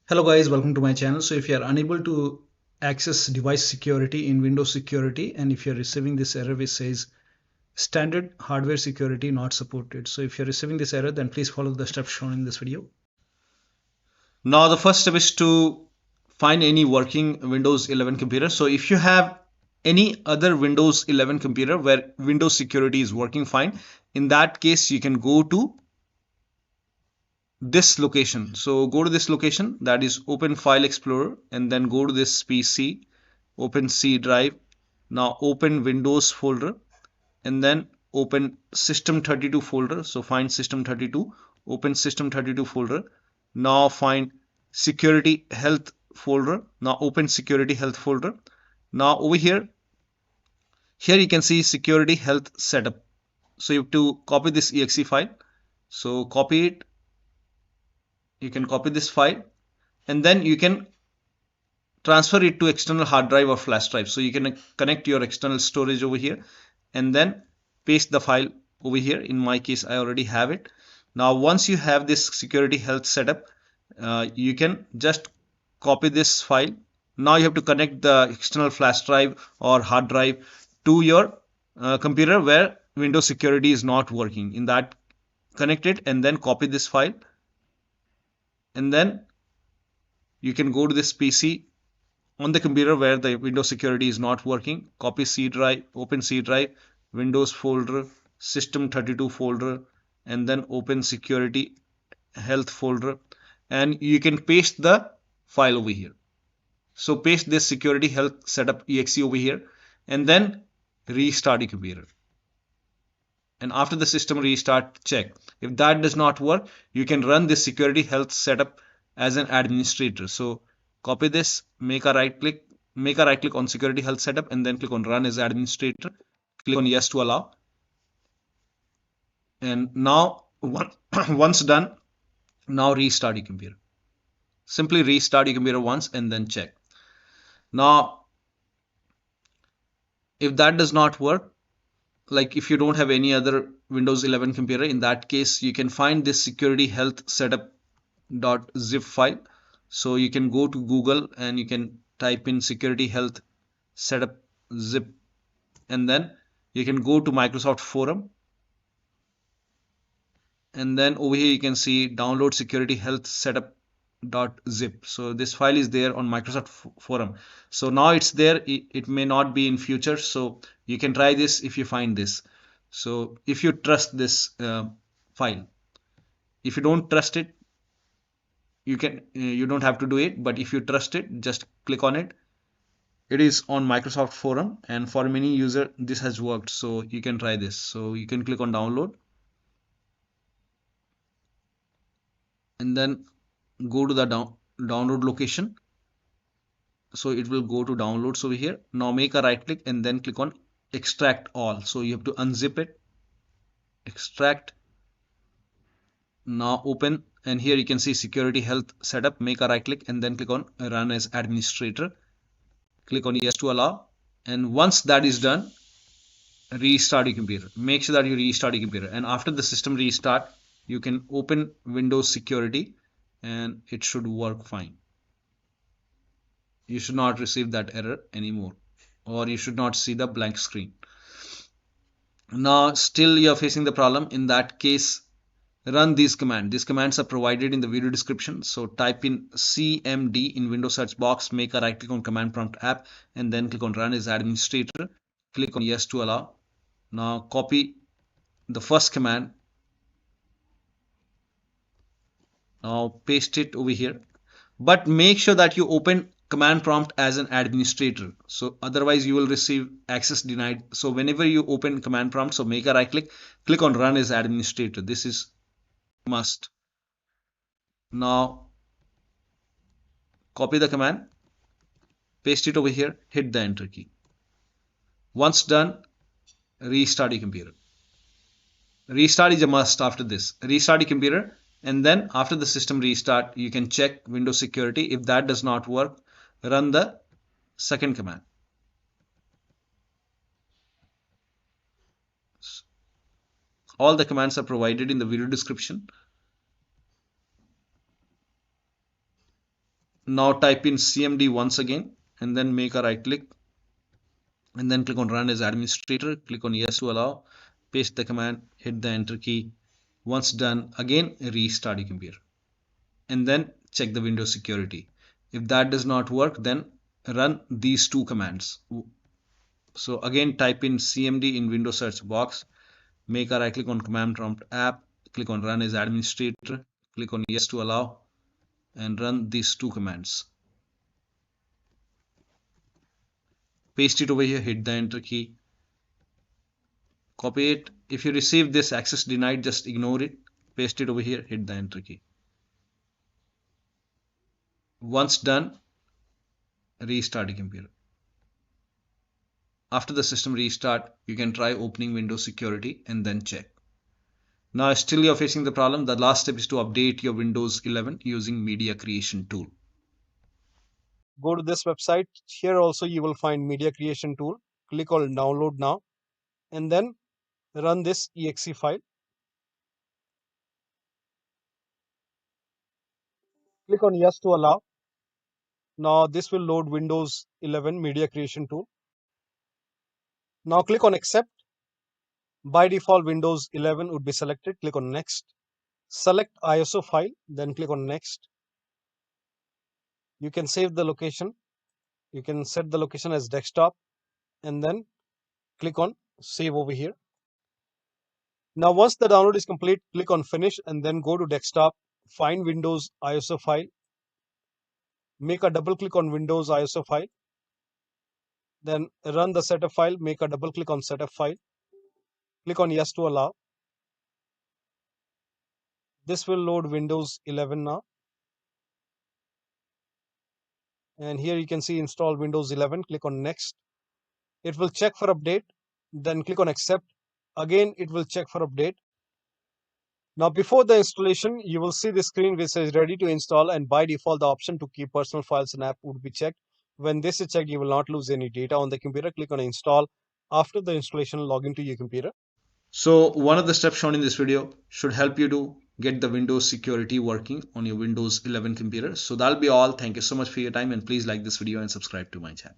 Hello guys, welcome to my channel. So if you are unable to access device security in Windows Security, and if you're receiving this error which says standard hardware security not supported, so if you're receiving this error, then please follow the steps shown in this video. Now the first step is to find any working Windows 11 computer. So if you have any other Windows 11 computer where Windows security is working fine, in that case you can go to this location. So go to this location, that is open File Explorer, and then go to this PC, open C drive. Now open Windows folder and then open System32 folder. So find System32, open System32 folder. Now find Security Health folder. Now open Security Health folder. Now over here you can see Security Health setup. So you have to copy this exe file. So copy it. You can copy this file and then you can transfer it to external hard drive or flash drive. So you can connect your external storage over here and then paste the file over here. In my case, I already have it. Now, once you have this security health setup, you can just copy this file. Now you have to connect the external flash drive or hard drive to your computer where Windows security is not working. In that, connect it and then copy this file. And then you can go to this PC on the computer where the Windows security is not working. Copy C drive, open C drive, Windows folder, System32 folder, and then open Security Health folder, and you can paste the file over here. So paste this Security Health setup exe over here, and then restart your computer. And after the system restart, check. If that does not work, you can run this Security Health setup as an administrator. So copy this, make a right click on Security Health setup, and then click on Run as administrator. Click on Yes to allow. And now once done, now restart your computer. Simply restart your computer once and then check. Now, if that does not work, like if you don't have any other Windows 11 computer, in that case you can find this security health setup.zip file. So you can go to Google and you can type in security health setup zip, and then you can go to Microsoft forum, and then over here you can see download security health setup.zip. So this file is there on Microsoft forum. So now it's there. It may not be in future, so you can try this if you find this. So if you trust this file, if you don't trust it, you don't have to do it, but if you trust it, just click on it. It is on Microsoft forum, and for many user this has worked, so you can try this. So you can click on download and then go to the download location. So it will go to downloads over here. Now make a right click and then click on extract all. So you have to unzip it, extract. Now open, and here you can see security health setup. Make a right click and then click on run as administrator. Click on yes to allow, and once that is done, restart your computer. Make sure that you restart your computer, and after the system restart, you can open Windows security and it should work fine. You should not receive that error anymore, or you should not see the blank screen. Now still you're facing the problem. In that case, run these commands. These commands are provided in the video description. So type in cmd in Windows search box, make a right click on command prompt app, and then click on run as administrator. Click on yes to allow. Now copy the first command. Now paste it over here, but make sure that you open command prompt as an administrator. So otherwise you will receive access denied. So whenever you open command prompt, so make a right click, click on run as administrator. This is must. Now copy the command, paste it over here, hit the enter key. Once done, restart your computer. Restart is a must after this. Restart your computer, and then after the system restart, you can check Windows security. If that does not work, run the second command. All the commands are provided in the video description. Now type in cmd once again and then make a right click and then click on run as administrator. Click on yes to allow, paste the command, hit the enter key. Once done, again restart your computer and then check the Windows security. If that does not work, then run these two commands. So again type in cmd in Windows search box, make a right click on command prompt app, click on run as administrator, click on yes to allow and run these two commands. Paste it over here, hit the enter key, copy it. If you receive this access denied, just ignore it, paste it over here, hit the enter key. Once done, restart your computer. After the system restart, you can try opening Windows security and then check. Now still you're facing the problem. The last step is to update your Windows 11 using media creation tool. Go to this website. Here also you will find media creation tool. Click on download now and then run this exe file. Click on yes to allow. Now this will load Windows 11 media creation tool. Now click on accept. By default Windows 11 would be selected. Click on next. Select ISO file, then click on next. You can save the location. You can set the location as desktop and then click on save over here. Now once the download is complete, click on finish and then go to desktop, find Windows ISO file, make a double click on Windows ISO file, then run the setup file, make a double click on setup file, click on yes to allow. This will load Windows 11 now. And here you can see install Windows 11, click on next. It will check for update, then click on accept. Again, it will check for update. Now before the installation, you will see the screen which says ready to install, and by default the option to keep personal files and app would be checked. When this is checked, you will not lose any data on the computer. Click on install. After the installation, log into your computer. So one of the steps shown in this video should help you to get the Windows security working on your Windows 11 computer. So that'll be all. Thank you so much for your time and please like this video and subscribe to my channel.